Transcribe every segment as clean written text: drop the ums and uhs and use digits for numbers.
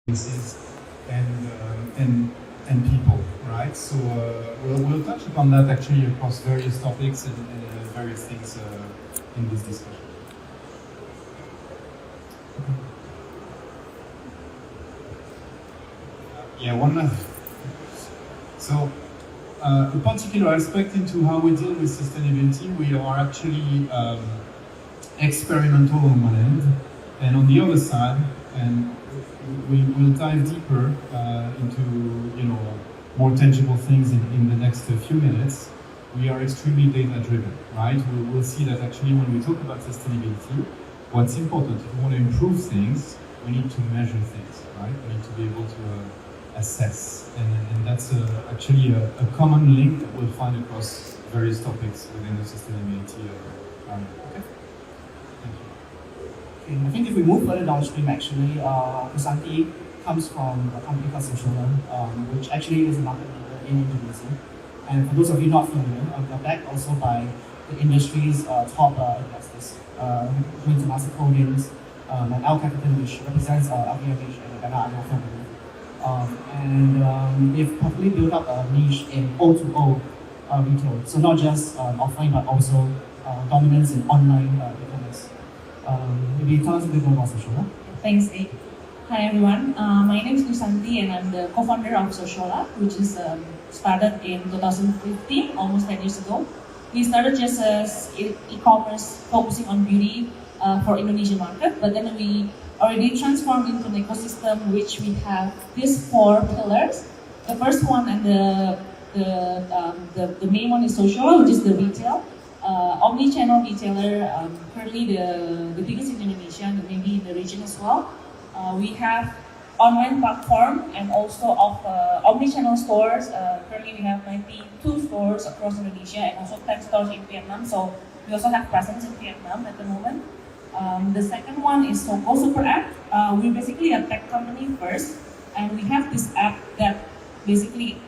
businesses and people, right? So we'll touch upon that actually across various topics and various things in this discussion. Yeah, one other. So a particular aspect into how we deal with sustainability, we are actually experimental on one end, and on the other side, and we will dive deeper into more tangible things in the next few minutes. We are extremely data-driven, right? We'll see that actually when we talk about sustainability, what's important, if we want to improve things, we need to measure things, right? We need to be able to assess, and that's actually a common link that we'll find across various topics within the sustainability area. Okay. Thank you. Okay, I think if we move further downstream, actually, Chrisanti comes from a company called Sociolla, which actually is a market leader in Indonesia. And for those of you not familiar, we are backed also by the industry's top investors, Temasek Holdings, and Al Capital, which represents LVMH and the Bernard Arnault family. And they've probably built up a niche in O2O retail, so not just offline but also dominance in online e-commerce. Maybe tell us a bit more about Sociolla. Thanks, Aik. Hi everyone, my name is Chrisanti and I'm the co-founder of Sociolla, which is started in 2015, almost 10 years ago. We started just as e-commerce focusing on beauty for Indonesian market, but then we already transformed into an ecosystem which we have these 4 pillars. The first one and the main one is Sociolla, which is the retail. Omni-channel retailer, currently the biggest in Indonesia and maybe in the region as well. We have online platform and also of omni-channel stores. Currently we have 92 stores across Indonesia and also 10 stores in Vietnam. So we also have presence in Vietnam at the moment. The second one is Soko Super App. We're basically a tech company first, and we have this app that basically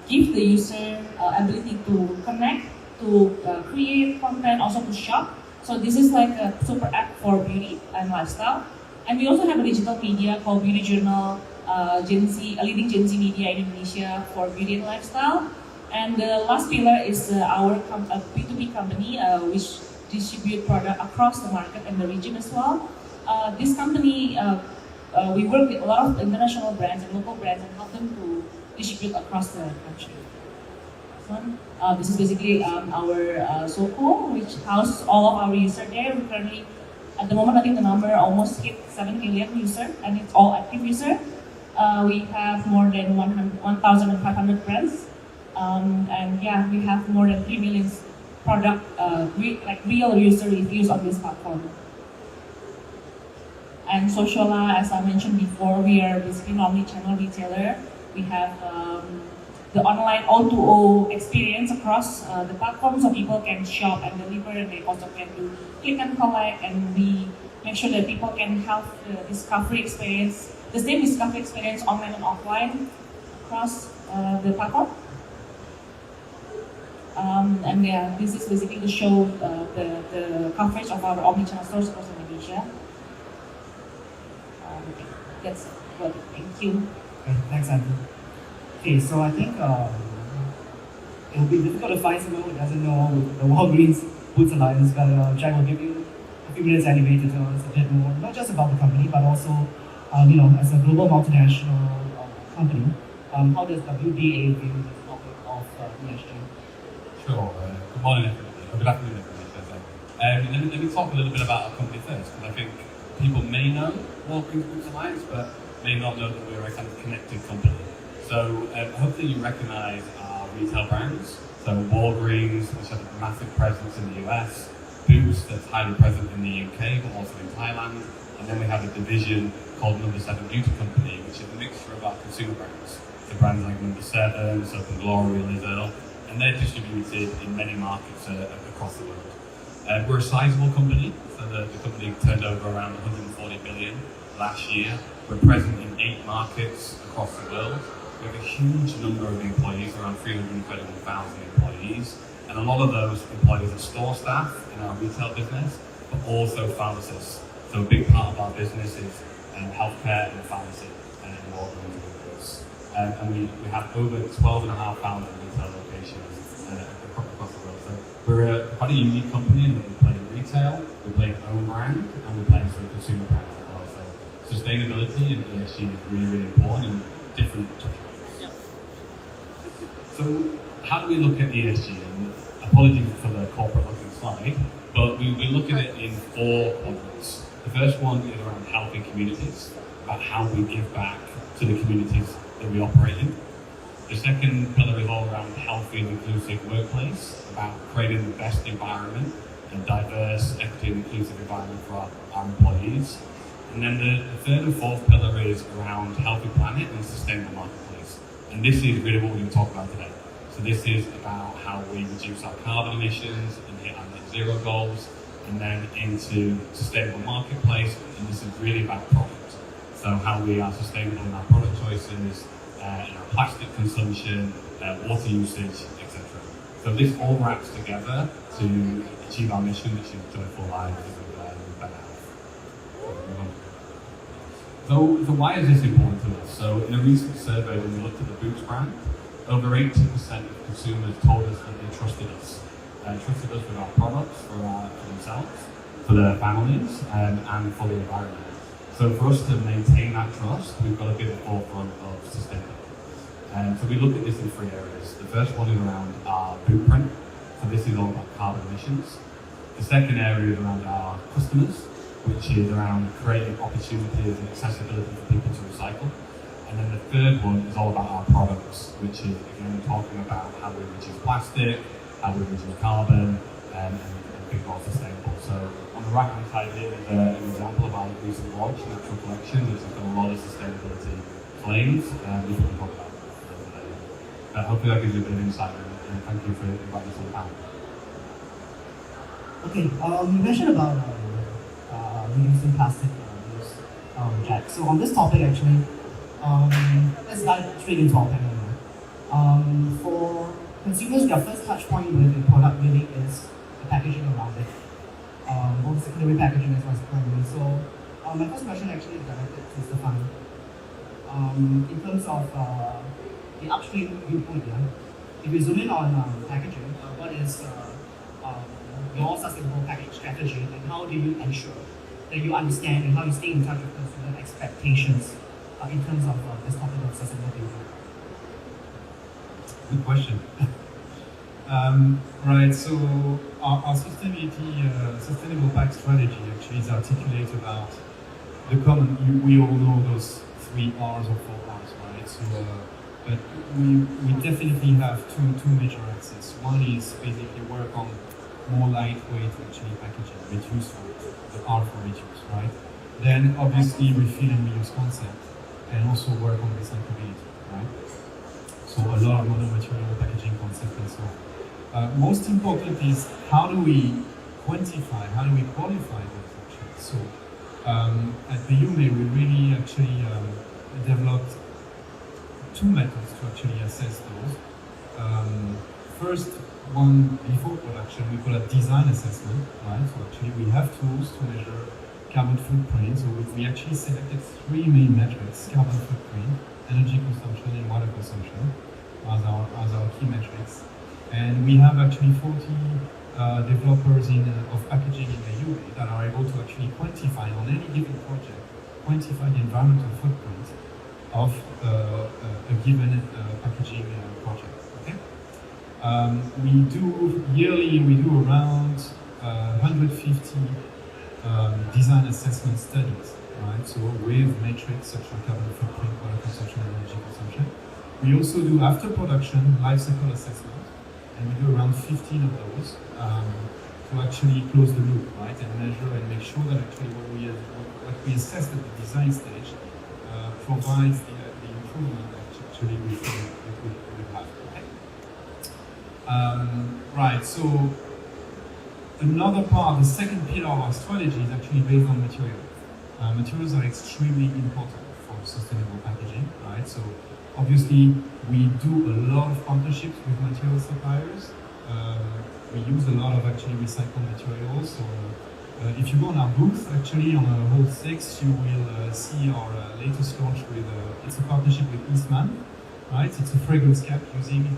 gives the user ability to connect, to create content, also to shop. So this is like a super app for beauty and lifestyle. And we also have a digital media called Beauty Journal, Gen Z, a leading Gen Z media in Indonesia for beauty and lifestyle. And the last pillar is our B2B company, which distribute product across the market and the region as well. This company, we work with a lot of international brands and local brands and help them to distribute across the country. This is basically our Soko, which houses all of our users there. We currently, at the moment, I think the number almost hit 7 million users, and it's all active users. We have more than 1,500 brands, and yeah, we have more than 3 million product, real user reviews on this platform. And Sociolla, as I mentioned before, we are basically an omni-channel retailer. We have the online O2O experience across the platform, so people can shop and deliver, and they also can do click and collect, and we make sure that people can have the discovery experience, the same discovery experience online and offline across the platform. And yeah, this is basically to show the coverage of our omnichannel stores across Indonesia. That's good. Thank you. Okay, thanks, Andy. Okay, so I think it will be difficult to find someone who doesn't know the Walgreens Boots Alliance, but Jack will give you a few minutes anyway to tell us a bit more, not just about the company, but also, as a global multinational company, how does WBA view this topic of ESG? Sure. Good morning, everybody. Or good afternoon, everybody. Let me talk a little bit about our company first, because I think people may know Walgreens Boots Alliance, but may not know that we're a kind of connected company. So hopefully you recognize our retail brands. So Walgreens, which has a massive presence in the US, Boots, that's highly present in the UK, but also in Thailand. And then we have a division called No. 7 Beauty Company, which is a mixture of our consumer brands. So brands like No. 7, Soap & Glory, Liz Earle, and they're distributed in many markets across the world. We're a sizable company, so the company turned over around 140 billion last year. We're present in 8 markets across the world. We have a huge number of employees, around 331,000 employees, and a lot of those employees are store staff in our retail business, but also pharmacists. So a big part of our business is healthcare and pharmacy in Walgreens Boots. And we have over 12,500 retail locations across the world. So we're quite a unique company in that we play in retail, we play in own brand, and we play in sort of consumer brand as well. So sustainability and ESG is really, really important in different touchpoints. So how do we look at ESG? And apologies for the corporate looking slide, but we look at it in 4 quadrants. The first one is around healthy communities, about how we give back to the communities that we operate in. The second pillar is all around healthy and inclusive workplace, about creating the best environment and diverse, equity and inclusive environment for our employees. And then the third and fourth pillar is around healthy planet and sustainable marketplace. And this is really what we're going to talk about today. So this is about how we reduce our carbon emissions and hit our net zero goals, and then into sustainable marketplace, and this is really about product. So how we are sustainable in our product choices, in our plastic consumption, water usage, etc. So this all wraps together to achieve our mission, which is joyful lives with better health. So why is this important to us? So in a recent survey, when we looked at the Boots brand, over 80% of consumers told us that they trusted us with our products for themselves, for their families, and for the environment. So for us to maintain that trust, we've got to be at the forefront of sustainability. So we look at this in 3 areas. The first one is around our boot print. So this is all about carbon emissions. The second area is around our customers, which is around creating opportunities and accessibility for people to recycle. And then the third one is all about our products, which is, again, talking about how we reduce plastic, how we reduce carbon, and be more sustainable. So on the right-hand side here is an example of our recent launch, Natural Collection, which has got a lot of sustainability claims, which we can talk about. Hopefully that gives you a bit of insight, and thank you for inviting us to the panel. Okay, you mentioned about reducing plastic use, Jack. So on this topic, actually, let's dive straight into our panel now. For consumers, their first touch point with the product really is the packaging around it, both secondary packaging as well as primary. So my first question actually is directed to Stephane. In terms of the upstream viewpoint here, if you zoom in on packaging, what is your sustainable package strategy, and how do you ensure that you understand and how you stay in touch with consumer expectations in terms of this topic of sustainability? Good question. Right, so our sustainable pack strategy actually is articulated about the common, we all know those 3 R's or 4 R's, right? So, but we definitely have two major axes. One is basically work on more lightweight actually packaging, reduce the R for reduce, right? Then obviously refill and reuse concept, and also work on recyclability, right? So a lot of modern material packaging concept and so on. Most important is how do we quantify, how do we qualify those actually? So at Meiyume we really actually developed 2 methods to actually assess those. First one, before production, we call it design assessment, right? So actually we have tools to measure carbon footprint. So we actually selected 3 main metrics: carbon footprint, energy consumption, and water consumption as our key metrics. And we have actually 40 developers of packaging in Meiyume that are able to actually quantify on any given project, quantify the environmental footprint of a given packaging project. Okay. We do around 150 design assessment studies, right? So with metrics such as carbon footprint, water consumption, and energy consumption. We also do after production life cycle assessment, and we do around 15 of those to actually close the loop, right, and measure and make sure that actually what we assessed at the design stage provides the improvement that actually we have. Okay? Right. So another part, the second pillar of our strategy is actually based on materials. Materials are extremely important for sustainable packaging, right? So obviously we do a lot of partnerships with material suppliers. We use a lot of actually recycled materials. So If you go on our booth, actually on hall 6, you will see our latest launch with, it's a partnership with Eastman, right? It's a fragrance cap using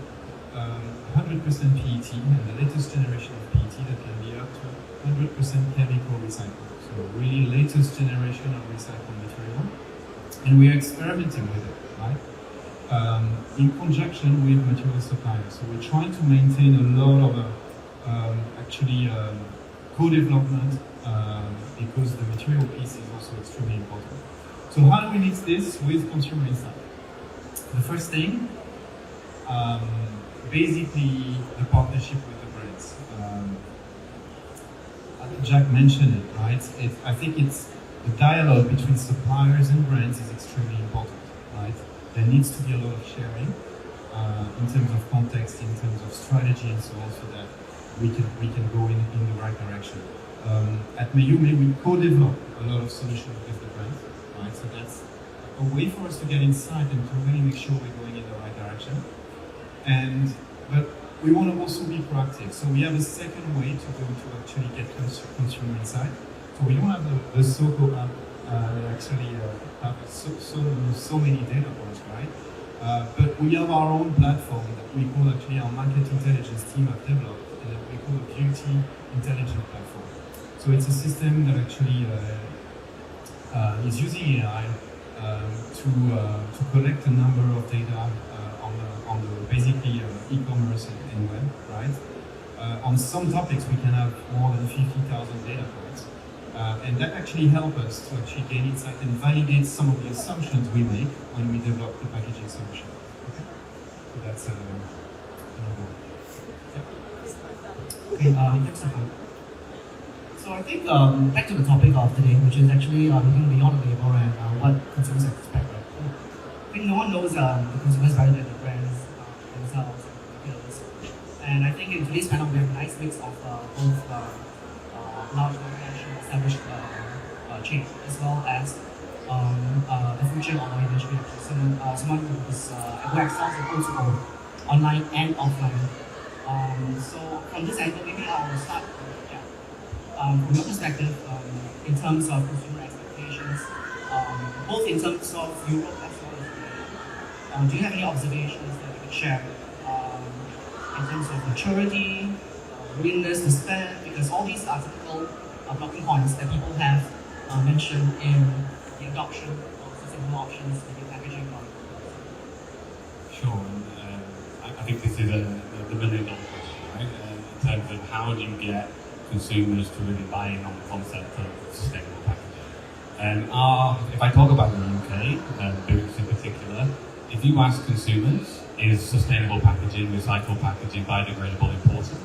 100% PET and the latest generation of PET that can be up to 100% chemical recycled. So really latest generation of recycled material. And we are experimenting with it, right? In conjunction with material suppliers. So we're trying to maintain a lot of co-development because the material piece is also extremely important. So how do we mix this with consumer insight? The first thing, basically the partnership with the brands. Jack mentioned it, right? I think it's the dialogue between suppliers and brands is extremely important, right? There needs to be a lot of sharing in terms of context, in terms of strategy, and so on, so that we can go in the right direction. At Meiyume, we co-develop a lot of solutions with the brands, right? So that's a way for us to get insight and to really make sure we're going in the right direction. But we want to also be proactive. So we have a second way to go to actually get consumer insight. So we don't have the SOCO app that actually have so many data points, right? But we have our own platform that we call actually our market intelligence team have developed, and that we call a beauty intelligence platform. So it's a system that actually is using AI to collect a number of data on the basically e-commerce and web, right? On some topics we can have more than 50,000 data points, and that actually helps us to actually gain insight and validate some of the assumptions we make when we develop the packaging solution. Okay, so that's another. Okay, thanks, Stephane. So I think back to the topic of today, which is actually looking beyond the label and what consumers expect. Right? So I think no one knows the consumers better than the brands themselves and retailers. And I think in today's panel we have a nice mix of both large multinational established chains as well as the future online industry. Someone who is who excels in both online and offline. So from this angle, maybe I will start. From your perspective, in terms of consumer expectations, both in terms of Europe as well as do you have any observations that you could share in terms of maturity, willingness to spend? Because all these are typical blocking points that people have mentioned in the adoption of sustainable options in the packaging market. Sure. I think this is the million-dollar question, right? In terms of how do you get consumers to really buy in on the concept of sustainable packaging. If I talk about the UK, Boots in particular, if you ask consumers, is sustainable packaging, recycled packaging, biodegradable important?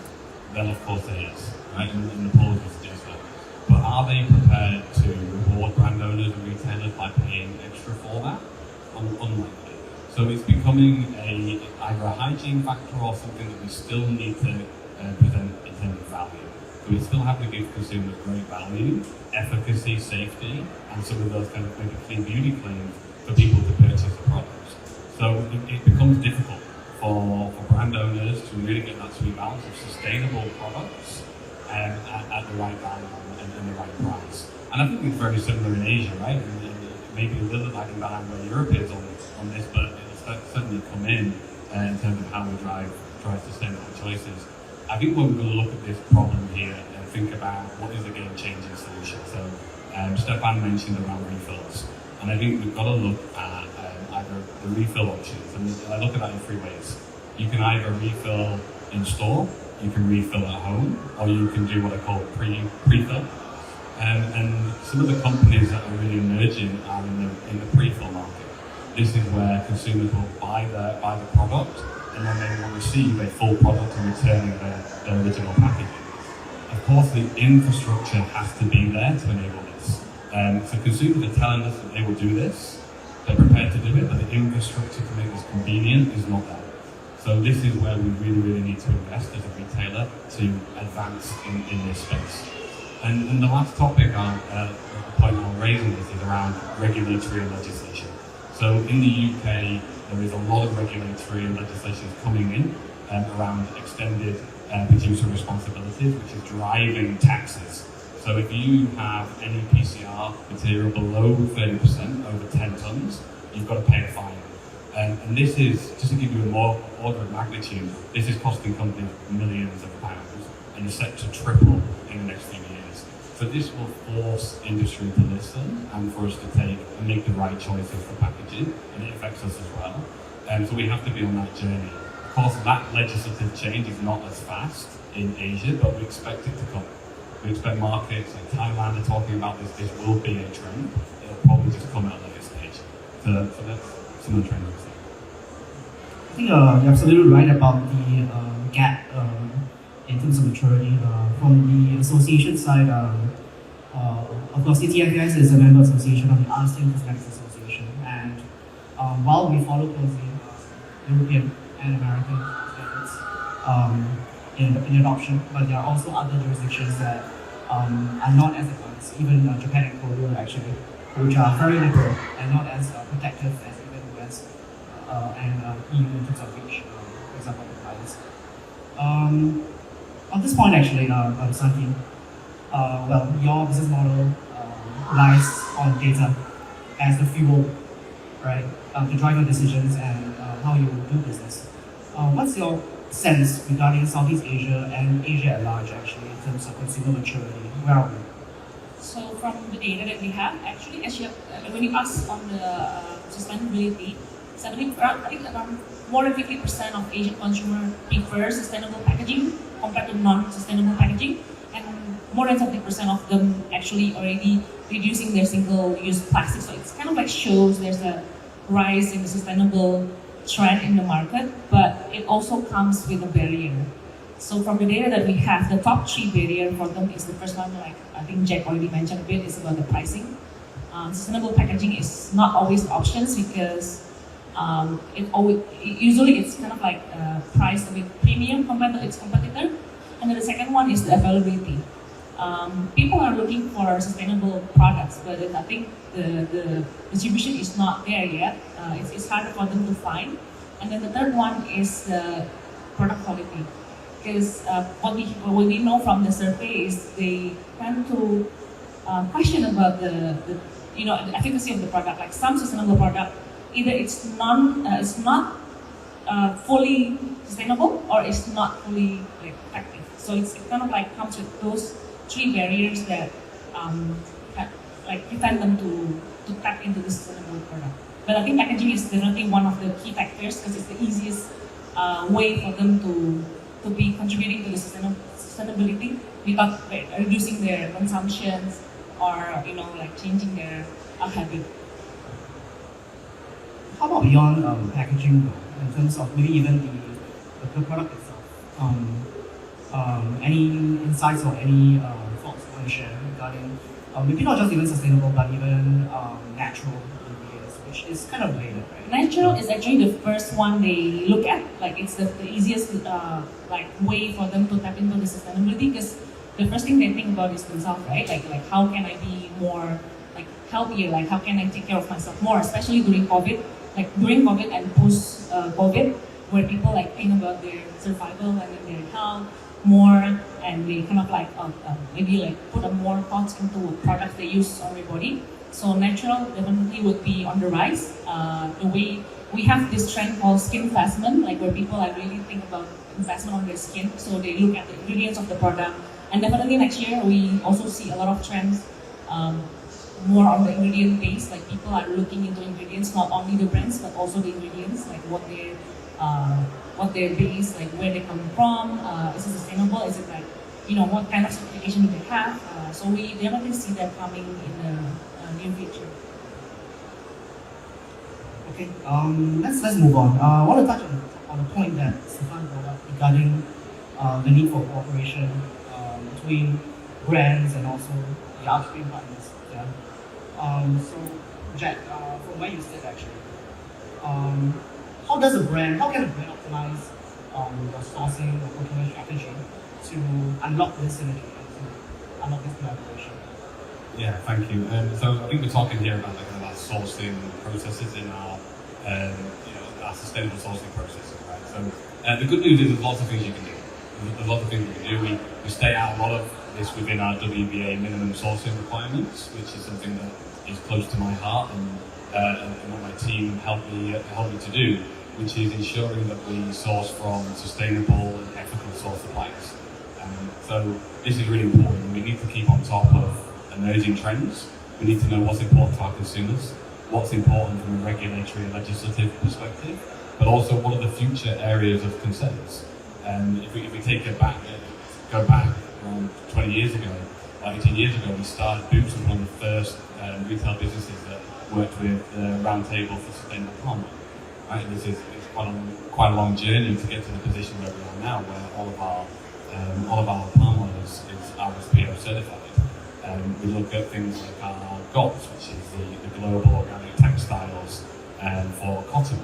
Then of course it is, right? And the polls will do so. But are they prepared to reward brand owners and retailers by paying extra for that? Unlikely. So it's becoming either a hygiene factor or something that we still need to present in terms of value. So we still have to give consumers great value, efficacy, safety, and some of those kind of maybe clean beauty claims for people to purchase the products. So it becomes difficult for brand owners to really get that sweet balance of sustainable products at the right value and the right price. And I think it's very similar in Asia, right? And maybe a little bit lagging behind where Europe is on this, but it'll certainly come in terms of how we drive sustainable choices. I think when we're going to look at this problem here and think about what is a game-changing solution. So Stephane mentioned around refills, and I think we've got to look at either the refill options, and I look at that in three ways. You can either refill in store, you can refill at home, or you can do what I call pre-fill. And some of the companies that are really emerging are in the pre-fill market. This is where consumers will buy the product, and then they will receive a full product in returning their original packaging. Of course, the infrastructure has to be there to enable this. So consumers are telling us that they will do this, they're prepared to do it, but the infrastructure to make this convenient is not there. So this is where we really need to invest as a retailer to advance in this space. And the last topic the point I'm raising is around regulatory and legislation. So in the UK, there is a lot of regulatory and legislation coming in around extended producer responsibilities, which is driving taxes. So if you have any PCR material below 30%, over 10 tons, you've got to pay a fine. And this is, just to give you a more order of magnitude, this is costing companies millions of pounds and is set to triple in the next few years. So this will force industry to listen and for us to take and make the right choices for packaging, and it affects us as well. So we have to be on that journey. Of course, that legislative change is not as fast in Asia, but we expect it to come. We expect markets like Thailand are talking about this. This will be a trend. It'll probably just come at a later stage. So that's some of the trends. I think you're absolutely right about the gap in terms of maturity. From the association side, of course, CTFS is a member association of the ASEAN Cosmetics Association, and while we follow closely European and American standards in adoption, but there are also other jurisdictions that are not as advanced, even Japan and Korea actually, which are very liberal and not as protective as even US and EU in terms of reach, for example, compliance. On this point actually, Chrisanti, well, your business model lies on data as the fuel, right, to drive your decisions and how you do business. What's your sense regarding Southeast Asia and Asia at large, actually, in terms of consumer maturity? Where are we? So from the data that we have, actually, as you when you ask on the sustainability, suddenly I think around more than 50% of Asian consumer prefer sustainable packaging compared to non-sustainable packaging, and more than 70% of them actually already reducing their single-use plastic. So it's kind of like shows there's a rise in the sustainable trend in the market, but it also comes with a barrier. So from the data that we have, the top 3 barrier for them is the first one, like I think Jack already mentioned a bit, is about the pricing. Sustainable packaging is not always options because usually it's kind of like priced a bit premium compared to its competitor. And then the second one is the availability. People are looking for sustainable products, but I think the distribution is not there yet. It's harder for them to find. And then the third one is the product quality. Because what we know from the survey is they tend to question about the efficacy of the product. Like some sustainable product, either it's not fully sustainable or it's not fully effective. So it kind of like comes with those 3 barriers that prevent them to tap into the sustainable product. But I think packaging is definitely one of the key factors because it's the easiest way for them to be contributing to the sustainability without reducing their consumptions or changing their habit. How about beyond packaging, in terms of maybe even the product itself? Any insights or any thoughts you want to share regarding maybe not just even sustainable, but even natural ingredients, which is kind of related, right? Natural is actually the first one they look at. Like it's the easiest way for them to tap into the sustainability because the first thing they think about is themselves, right? Like how can I be more healthier? Like how can I take care of myself more, especially during COVID? Like during COVID and post COVID, where people think about their survival and their health more, and they kind of maybe put a more thoughts into products they use on their body. So natural definitely would be on the rise. The way we have this trend called skin investment, where people really think about investment on their skin, so they look at the ingredients of the product. And definitely next year we also see a lot of trends more on the ingredient base. People are looking into ingredients, not only the brands but also the ingredients, what their base, where they come from, is it sustainable, is it what kind of certification do they have? So we definitely see that coming in the near future. Okay, let's move on. I want to touch on a point that Stephane brought up regarding the need for cooperation between brands and also the upstream partners. Yeah. So Jack, from where you sit actually, how can a brand optimize your sourcing or procurement strategy to unlock this synergy and to unlock this collaboration? Yeah, thank you. So I think we're talking here about our sourcing processes in our sustainable sourcing processes, right? So the good news is there's lots of things you can do. There's lots of things we can do. We stay out a lot of this within our WBA minimum sourcing requirements, which is something that is close to my heart and what my team helped me to do, which is ensuring that we source from sustainable and ethical source suppliers. So this is really important. We need to keep on top of emerging trends. We need to know what's important to our consumers, what's important from a regulatory and legislative perspective, but also what are the future areas of concerns. If we go back around 20 years ago, 18 years ago, we started Boots as one of the first retail businesses that worked with the Roundtable for Sustainable Palm Oil. Right? This is quite a long journey to get to the position where we are now, where all of our palm oil is RSPO certified. We look at things like our GOTS, which is the Global Organic Textiles for cotton.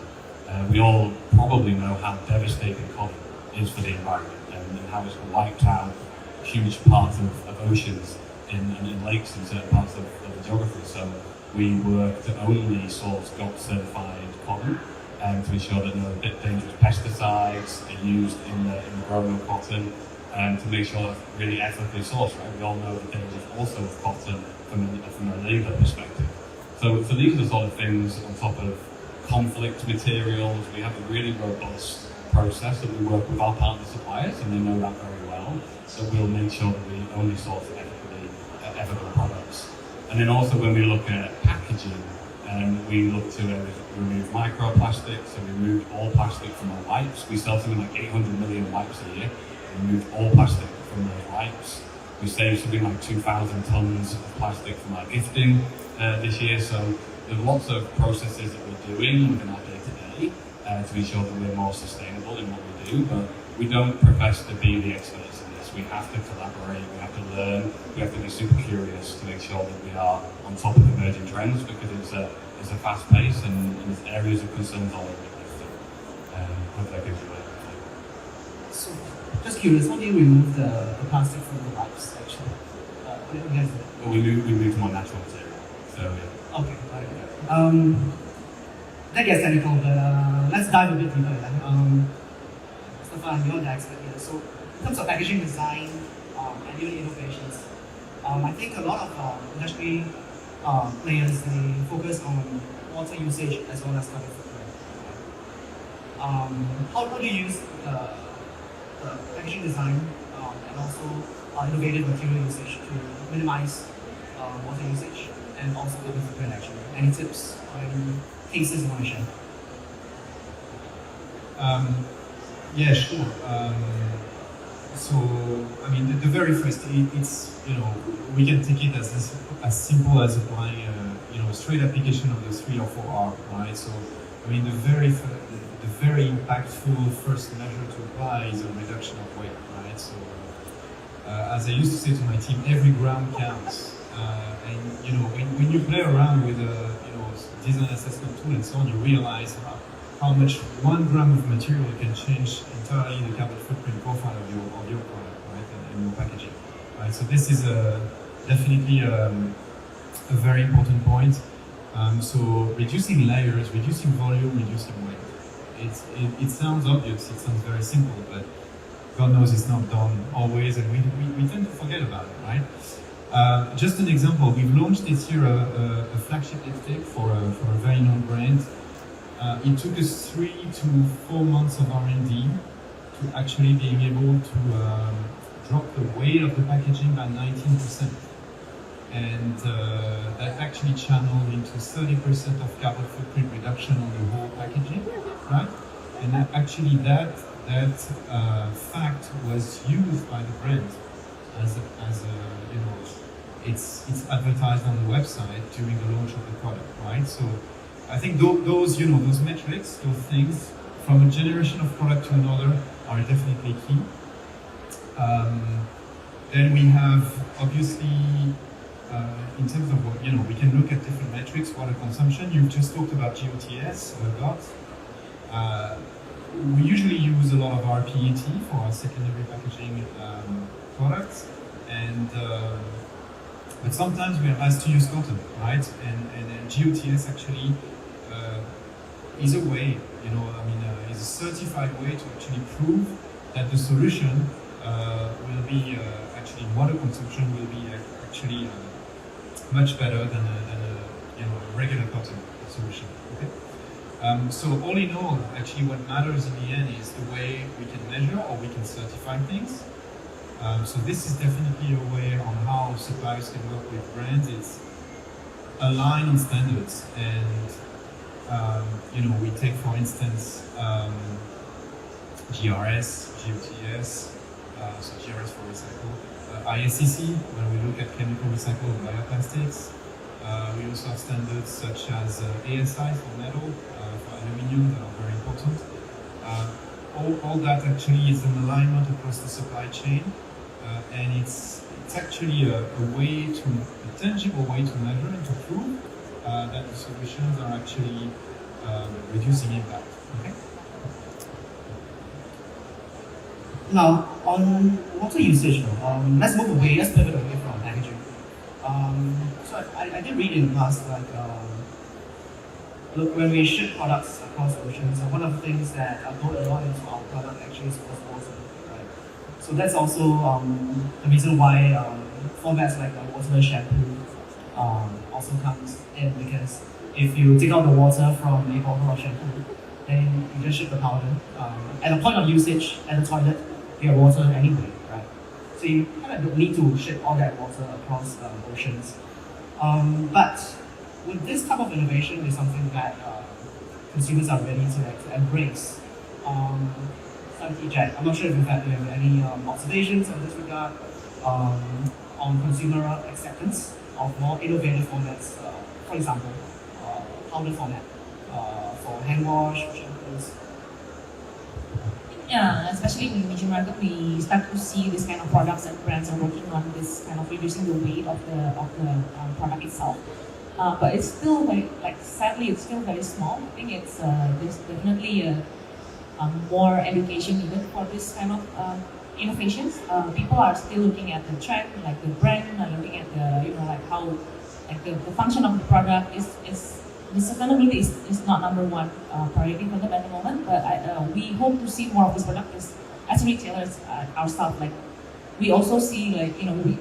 We all probably know how devastating cotton is for the environment and how it's wiped out huge parts of oceans and lakes in certain parts of the geography. So we work to only source GOTS certified cotton to ensure that no dangerous pesticides are used in the growing of cotton, and to make sure that's really ethically sourced. Right? We all know the dangers also of cotton from a labour perspective. So these are the sort of things on top of conflict materials. We have a really robust process that we work with our partner suppliers, and they know that very well. So we'll make sure that we only source ethical products. And then also when we look at packaging, we look to remove microplastics. So we remove all plastic from our wipes. We sell something like 800 million wipes a year. We remove all plastic from those wipes. We save something like 2,000 tons of plastic from our gifting this year. So there's lots of processes that we're doing within our day-to-day to ensure that we're more sustainable in what we do. But we don't profess to be the experts in this. We have to collaborate, we have to learn, we have to be super curious to make sure that we are on top of emerging trends, because it's a fast pace and there's areas of concerns all over the place. So hope that gives you a So, just curious, how do you remove the plastic from the wipes actually? What do you guys do? Well, we move to more natural material. So yeah. Okay, got it. That gets technical, but let's dive a bit deeper then. Stephane, you're the expert here. So, in terms of packaging design and even innovations, I think a lot of industry players, they focus on water usage as well as carbon footprint. How do you use the packaging design and also innovative material usage to minimize water usage and also carbon footprint actually? Any tips or any cases you want to share? Yeah, sure. So, I mean, the very first, it's, we can take it as simple as applying a straight application of the 3 or 4 R, right? So, I mean, the very impactful first measure to apply is a reduction of weight, right? So, as I used to say to my team, every gram counts. And when you play around with design assessment tool and so on, you realize how much 1 gram of material can change entirely the carbon footprint profile of your product, right, and your packaging, right? So this is definitely a very important point. So reducing layers, reducing volume, reducing weight. It sounds obvious, it sounds very simple, but God knows it's not done always, and we tend to forget about it, right? Just an example, we've launched this year a flagship lipstick for a very known brand. It took us 3 to 4 months of R&D to actually being able to drop the weight of the packaging by 19%. And that actually channeled into 30% of carbon footprint reduction on the whole packaging, right? And actually that fact was used by the brand as it's advertised on the website during the launch of the product, right? So I think those metrics, those things, from a generation of product to another, are definitely key. Then we have, obviously, in terms of what, we can look at different metrics, water consumption. You've just talked about GOTS, or GOT. We usually use a lot of our PET for our secondary packaging products, but sometimes we are asked to use cotton, right? And GOTS actually is a way, is a certified way to actually prove that the solution will be actually water consumption will be actually much better than a regular cotton solution. Okay. So all in all, actually, what matters in the end is the way we can measure or we can certify things. So this is definitely a way on how suppliers can work with brands. It's align on standards, and we take, for instance, GRS, GOTS, so GRS for recycle, ISCC when we look at chemical recycled bioplastics. We also have standards such as ASI for metal, for aluminium, that are very important. All that actually is an alignment across the supply chain, and it's actually a tangible way to measure and to prove that the solutions are actually reducing impact. Okay. Now, on water usage, let's pivot away from packaging. So I did read in the past, look, when we ship products across oceans, one of the things that go a lot into our product actually is water, right? So that's also the reason why formats like waterless shampoo also comes in, because if you take out the water from a bottle of shampoo, then you just ship the powder. At the point of usage at the toilet, you have water anyway, right? So you kind of don't need to ship all that water across oceans. But with this type of innovation is something that consumers are ready to embrace. Jack, I'm not sure if you have any observations on this regard, on consumer acceptance of more innovative formats, for example, powder format for hand wash, shampoos. Yeah, especially in the Asian market, we start to see this kind of products and brands are working on this kind of reducing the weight of the product itself. But it's still very, sadly, it's still very small. I think it's there's definitely more education needed for this kind of innovations. People are still looking at the trend, like the brand, and looking at the how the function of the product is the sustainability is not number one priority for them at the moment, but we hope to see more of this product as retailers ourselves. We also see we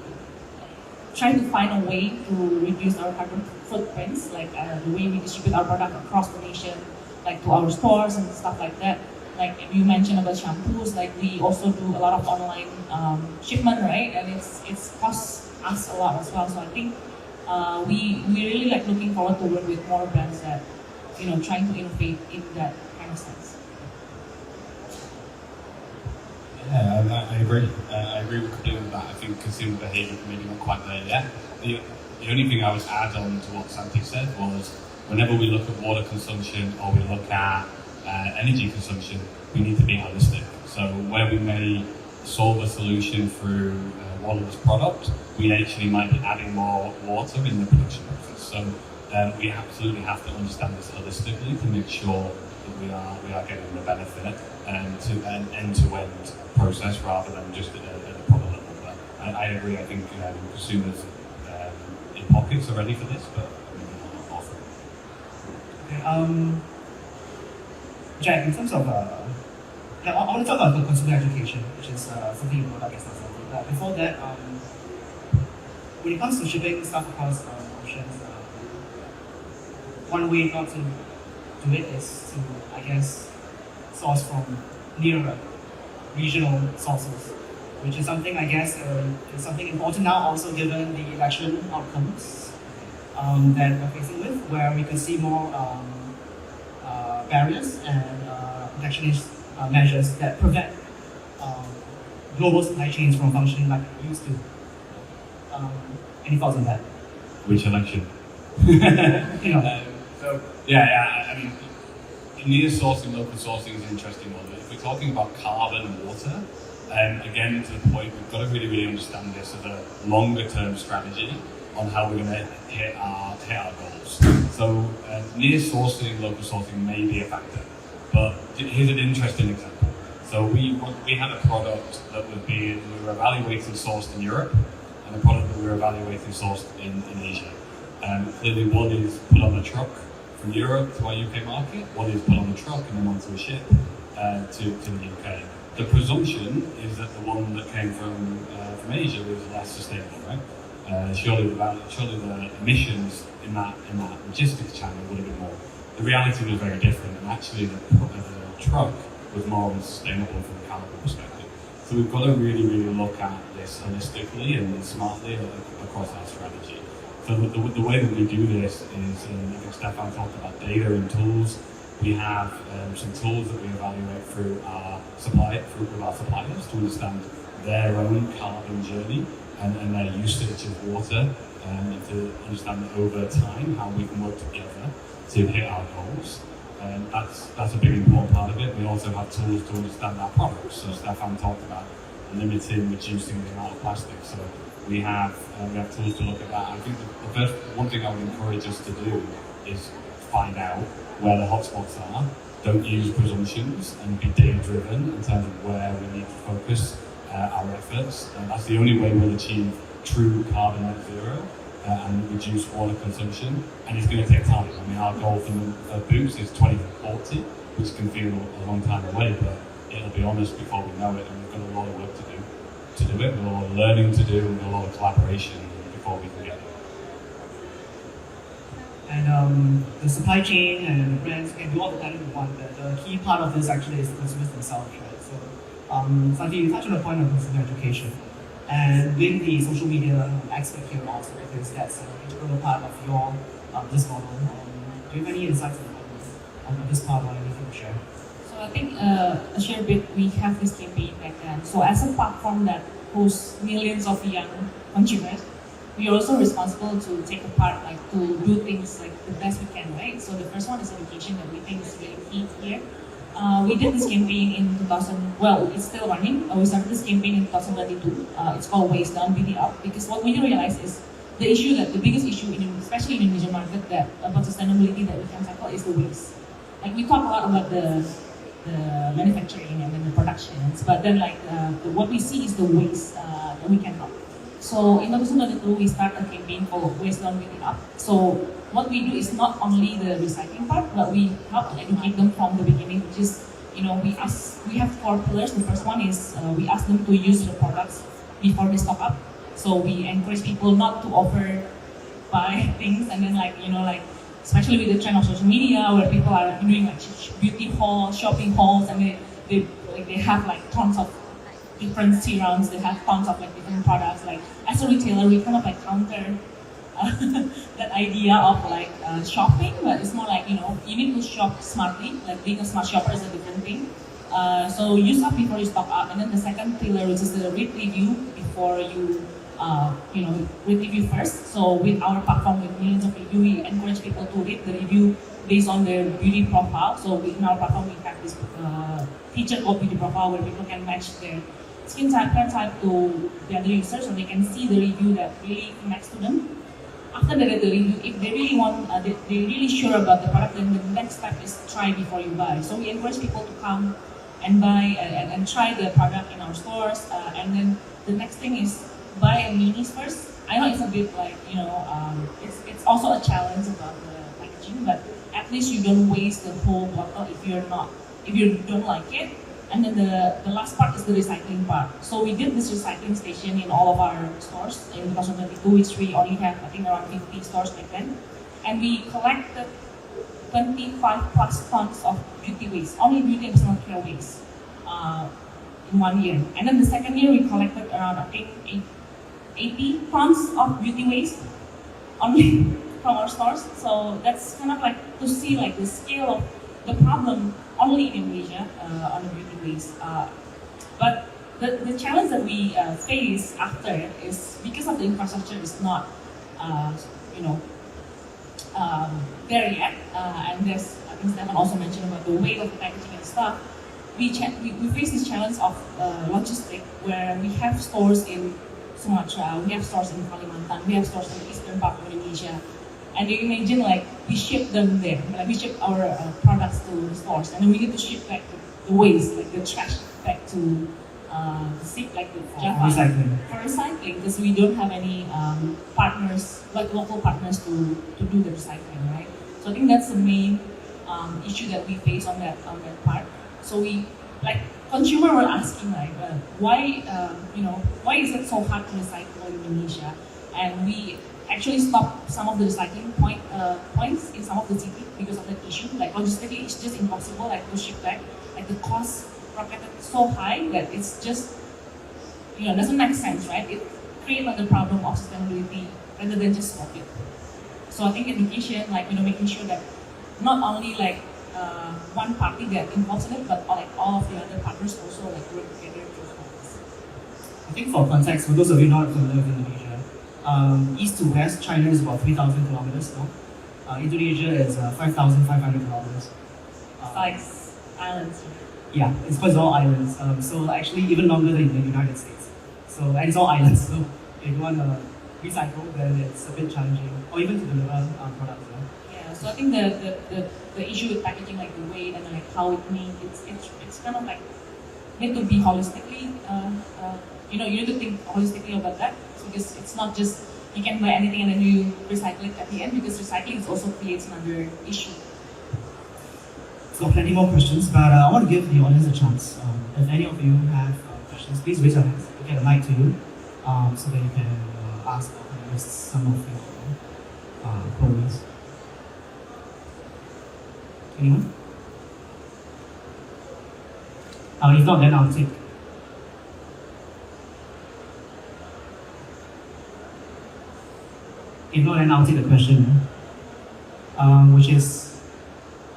try to find a way to reduce our carbon footprints, the way we distribute our product across the nation, to our stores and stuff like that. Like you mentioned about shampoos, we also do a lot of online shipment, right? And it's costs us a lot as well. So I think we really looking forward to work with more brands that trying to innovate in that kind of sense. Yeah, I agree. I agree with completely with that. I think consumer behaviour maybe not quite there yet. The only thing I would add on to what Santi said was, whenever we look at water consumption or we look at energy consumption, we need to be holistic. So where we may solve a solution through waterless product, we actually might be adding more water in the production process. So we absolutely have to understand this holistically to make sure that we are getting the benefit to an end-to-end process rather than just at the product level. But I agree. I think consumers in pockets are ready for this, but not often. Okay, Jack, in terms of I want to talk about consumer education, which is something you brought up yesterday. But before that, when it comes to shipping stuff across oceans, one way not to do it is to, I guess, source from nearer regional sources, which is something, I guess, is something important now, also given the election outcomes that we're facing with, where we can see more barriers and protectionist measures that prevent global supply chains from functioning like they used to. Any thoughts on that? Which election? So I mean, near sourcing, local sourcing is an interesting one. If we're talking about carbon and water, again, to the point, we've got to really understand this as a longer term strategy on how we're going to hit our goals. So near sourcing, local sourcing may be a factor, but here's an interesting example. So we had a product that we were evaluating sourced in Europe, and a product that we were evaluating sourced in Asia. Clearly, one is put on a truck from Europe to our UK market, one is put on a truck and then onto a ship to the UK. the presumption is that the one that came from Asia was less sustainable, right? Surely the emissions in that logistics channel would have been more. The reality was very different, and actually the truck was more unsustainable from a carbon perspective. So we've got to really look at this holistically and smartly across our strategy. So the way that we do this is, I think Stephane talked about data and tools. We have some tools that we evaluate through our suppliers to understand their own carbon journey and their usage of water, and to understand over time how we can work together to hit our goals. That's a big important part of it. We also have tools to understand our products. So Stephane talked about reducing the amount of plastic. So we have tools to look at that. I think the first one thing I would encourage us to do is find out where the hotspots are. Don't use presumptions, and be data driven in terms of where we need to focus our efforts. And that's the only way we'll achieve true carbon net zero and reduce water consumption. And it's going to take time. I mean, our goal for Boots is 2040, which can feel a long time away, but it'll be on us before we know it. And we've got a lot of work to do it. We've got a lot of learning to do, and a lot of collaboration before we can get there. And the supply chain and the brands can do all the planning we want, but the key part of this actually is the consumers themselves, right? So, Santi, you touched on the point of consumer education, and with the social media aspect here also, because that's an integral part of your this model. Do you have any insights on this part or anything to share? So I think a share bit, we have this campaign back then. So as a platform that hosts millions of young consumers, we are also responsible to take a part, like to do things like the best we can, right? So the first one is education that we think is really key here. We did this campaign in it's still running. We started this campaign in 2022. It's called Waste Down, Beauty Up, because what we realized is the biggest issue, especially in the Indonesian market, that about sustainability that we can tackle is the waste. Like we talk a lot about the manufacturing and then the productions, but then what we see is the waste that we can help. So in 2022, we start a campaign called Waste Down, Beauty Up. So what we do is not only the recycling part, but we help to educate them from the beginning, which is, we have 4 pillars. The first one is we ask them to use the products before they stock up. So we encourage people not to buy things, and then especially with the trend of social media, where people are doing beauty hauls, shopping hauls, and they have tons of different serums, they have tons of different products. As a retailer, we kind of counter that idea of shopping, but it's more you need to shop smartly. Being a smart shopper is a different thing. So use up before you stock up, and then the second pillar, which is the read review before you read review first. So with our platform with millions of reviews, we encourage people to read the review based on their beauty profile. So in our platform, we have this feature called beauty profile, where people can match their skin type, hair type to the other users, so they can see the review that really connects to them. After they read the review, if they really they're really sure about the product, then the next step is try before you buy. So we encourage people to come and buy and try the product in our stores, and then the next thing is buy a minis first. I know it's a bit it's also a challenge about the packaging, but at least you don't waste the whole bottle if you don't like it. And then the last part is the recycling part. So we did this recycling station in all of our stores in 2022, which we only have, I think, around 50 stores back then. And we collected 25 plus tons of beauty waste, only beauty and personal care waste, in 1 year. And then the second year, we collected around, I think, 80 tons of beauty waste, only from our stores. So that's kind of to see the scale of the problem only in Indonesia on the beauty waste. But the challenge that we face after is because of the infrastructure is not, there yet. And there's, I think Stephane also mentioned about the weight of the packaging and stuff. We face this challenge of logistics, where we have stores in Sumatra, we have stores in Kalimantan, we have stores in the eastern part of Indonesia. And you imagine we ship them there, we ship our products to the stores, and then we need to ship back the waste, the trash back to Java for recycling, because we don't have any partners, local partners to do the recycling, right? So I think that's the main issue that we face on that part. So we like consumer were asking like why why is it so hard to recycle in Indonesia, and we actually stopped some of the recycling points in some of the cities because of that issue. Like logistically, it's just impossible like to ship back. Like the cost rocketed so high that it's just doesn't make sense, right? It creates like the problem of sustainability rather than just profit. So I think education, like making sure that not only like one party get involved in it, but like all of the other partners also like work together to solve this. I think for context, for those of you not familiar with Indonesia, east to west, China is about 3,000 kilometers long. Indonesia is 5,500 kilometers. Like islands. Yeah, it's because it's all islands. So actually even longer than the United States. And it's all islands. So if you want to recycle, then it's a bit challenging, or even to deliver products. Yeah, so I think the issue with packaging, like the weight and like how it made, it's kind of like need to be holistically, you need to think holistically about that, because it's not just you can buy anything and then you recycle it at the end, because recycling also creates another issue. Got plenty more questions, but I want to give the audience a chance. If any of you have questions, please raise your hands. We'll get a mic to you, so that you can ask or list some of your queries. Anyone? If not, then I'll take. If not, then I'll take the question, which is,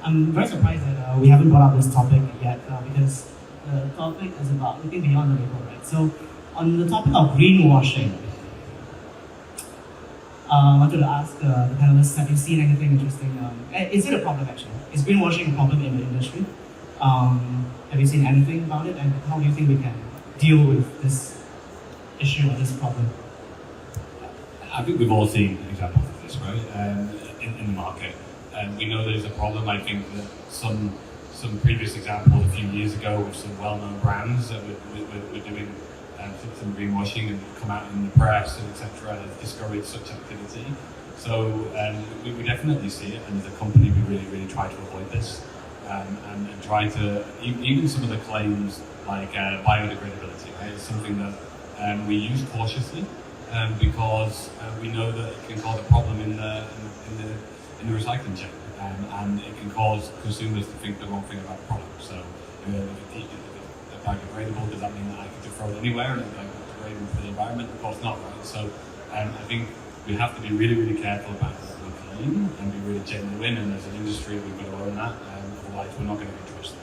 I'm very surprised that we haven't brought up this topic yet, because the topic is about looking beyond the label, right? So, on the topic of greenwashing, I wanted to ask the panelists, have you seen anything interesting? Is it a problem actually? Is greenwashing a problem in the industry? Have you seen anything about it, and how do you think we can deal with this issue or this problem? I think we've all seen examples of this, right? In the market. We know there's a problem. I think that some previous examples a few years ago with some well-known brands that were doing some greenwashing and come out in the press and etc. has discouraged such activity. So we definitely see it, and as a company we really try to avoid this and try to, even some of the claims like biodegradability, right? It's something that we use cautiously because we know that it can cause a problem in the recycling chain, and it can cause consumers to think the wrong thing about the product. So, if it's biodegradable, does that mean that I can just throw it anywhere and it's biodegradable for the environment? Of course not, right? So, I think we have to be really careful about what we claim and be really genuine. And as an industry, we've got to own that. Otherwise, we're not going to be trusted.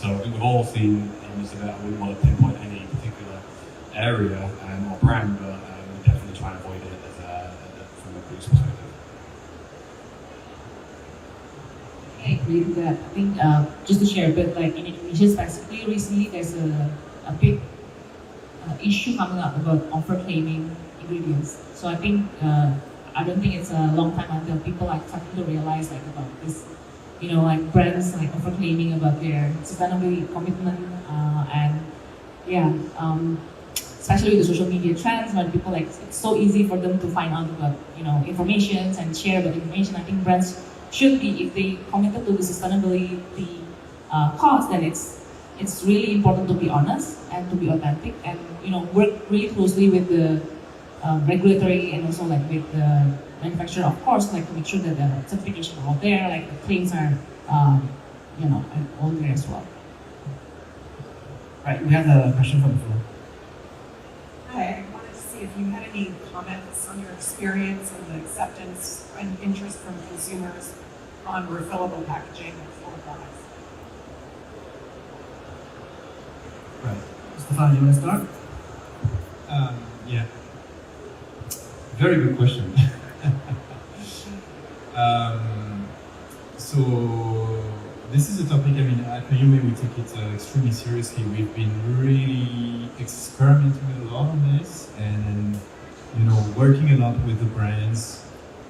So, I think we've all seen this event. I wouldn't want to pinpoint any particular area or brand, but we definitely try and avoid it from a producer perspective. I agree with that. I think just to share a bit, like in Indonesia specifically, recently there's a big issue coming up about over-claiming ingredients. So I think I don't think it's a long time until people like starting to realize like about this, like brands like over-claiming about their sustainability commitment, and yeah, especially with the social media trends when people like it's so easy for them to find out about information and share about information. I think brands should be, if they committed to the sustainability cause, then it's really important to be honest and to be authentic, and work really closely with the regulatory and also like with the manufacturer, of course, like to make sure that the certification are all there, like the claims are all there as well. Right, we have a question from the floor. Hi, I wanted to see if you had any comments on your experience and the acceptance and interest from consumers on refillable packaging for products. Right. Stephane, do you want to start? Yeah. Very good question. So this is a topic, at Meiyume we take it extremely seriously. We've been really experimenting a lot on this and working a lot with the brands.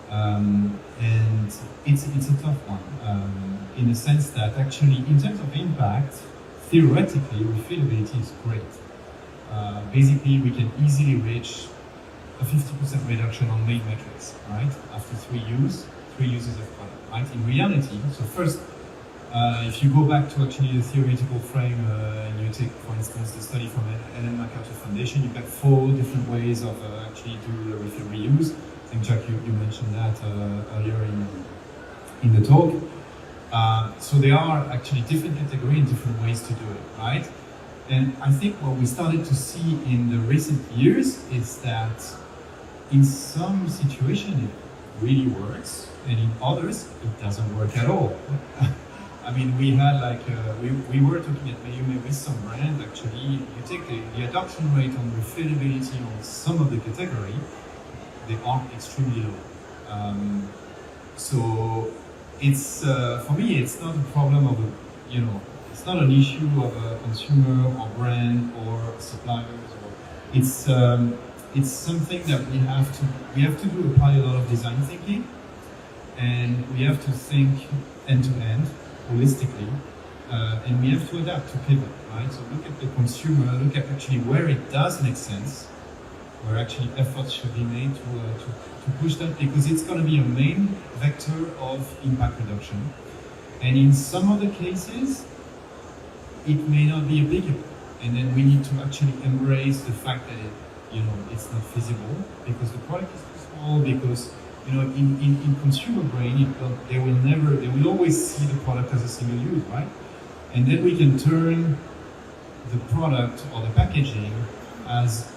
And it's a tough one in the sense that actually in terms of impact, theoretically refillability is great. Basically we can easily reach a 50% reduction on main metrics, right? After 3 uses of product, right? In reality, so first, If you go back to actually the theoretical frame and you take, for instance, the study from Ellen MacArthur Foundation, you've got 4 different ways of actually do the refill reuse. I think, Jack, you mentioned that earlier in the talk. So there are actually different categories and different ways to do it, right? And I think what we started to see in the recent years is that in some situations it really works, and in others it doesn't work at all. I mean, we had like, we were talking at Meiyume with some brands, actually, you take the adoption rate on refillability on some of the category, they are extremely low. So it's, for me, it's not a problem of, it's not an issue of a consumer or brand or suppliers. It's something that we have to do apply a lot of design thinking, and we have to think end to end, holistically, and we have to adapt, to pivot, right? So look at the consumer, look at actually where it does make sense, where actually efforts should be made to push that, because it's going to be a main vector of impact reduction. And in some other cases, it may not be applicable, and then we need to actually embrace the fact that it's not feasible because the product is too small, because in consumer brain, they will always see the product as a single use, right? And then we can turn the product or the packaging as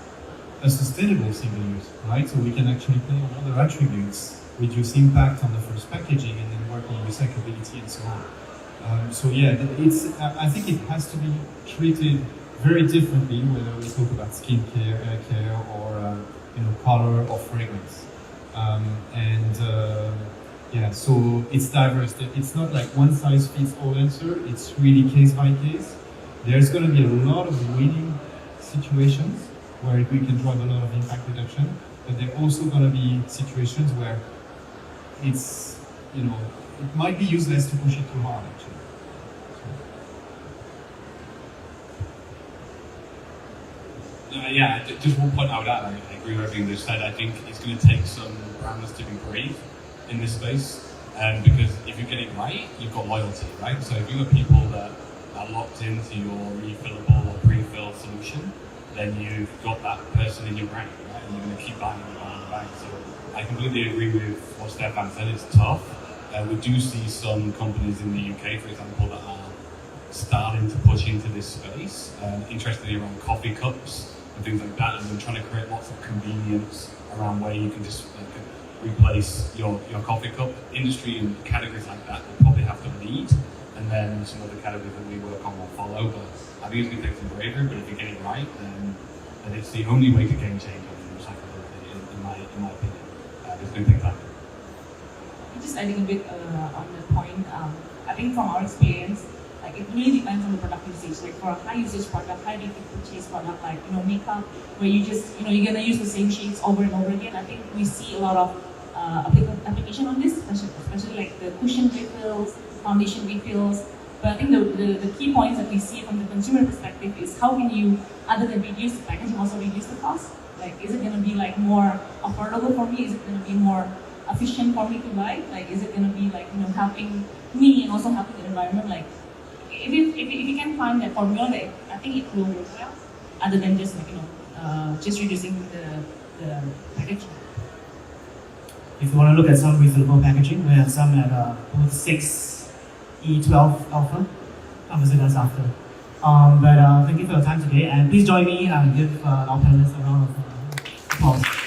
a sustainable single use, right? So we can actually play on other attributes, reduce impact on the first packaging, and then work on recyclability and so on. So yeah, I think it has to be treated very differently, whether we talk about skincare, hair care, or color or fragrance. Yeah, so it's diverse. It's not like one size fits all answer. It's really case by case. There's going to be a lot of winning situations where we can drive a lot of impact reduction, but there are also going to be situations where it's, it might be useless to push it too hard, actually. Yeah, just one point I would add, I agree with everything they've said. I think it's going to take some brands to be brave in this space, because if you get it right, you've got loyalty, right? So if you have people that are locked into your refillable or pre-filled solution, then you've got that person in your brand, right? And you're going to keep buying and buying and buying. So I completely agree with what Stephane said. It's tough. We do see some companies in the UK, for example, that are starting to push into this space, interestingly around coffee cups and things like that, and they're trying to create lots of convenience around where you can just replace your coffee cup. Industry and categories like that will probably have to lead, and then some other categories that we work on will follow. But I think it's going to take some bravery, but if you get it right, then it's the only way to game change on recyclability, in my opinion. It's going to take time. Just adding a bit on the point, I think from our experience, like it really depends on the product usage. Like for a high usage product, high repeat purchase product, like makeup, where you just you're gonna use the same shades over and over again. I think we see a lot of application on this, especially like the cushion refills, foundation refills. But I think the key points that we see from the consumer perspective is how can you, other than reduce the packaging, also reduce the cost? Like, is it gonna be like more affordable for me? Is it gonna be more efficient for me to buy? Like, is it gonna be like helping me and also helping the environment? Like, if you can find that formula, like, I think it will work well, other than just just reducing the packaging. If you want to look at some refillable packaging, we have some at booth 6E12 Alpha. Come visit us after. But thank you for your time today, and please join me and give our panelists a round of applause.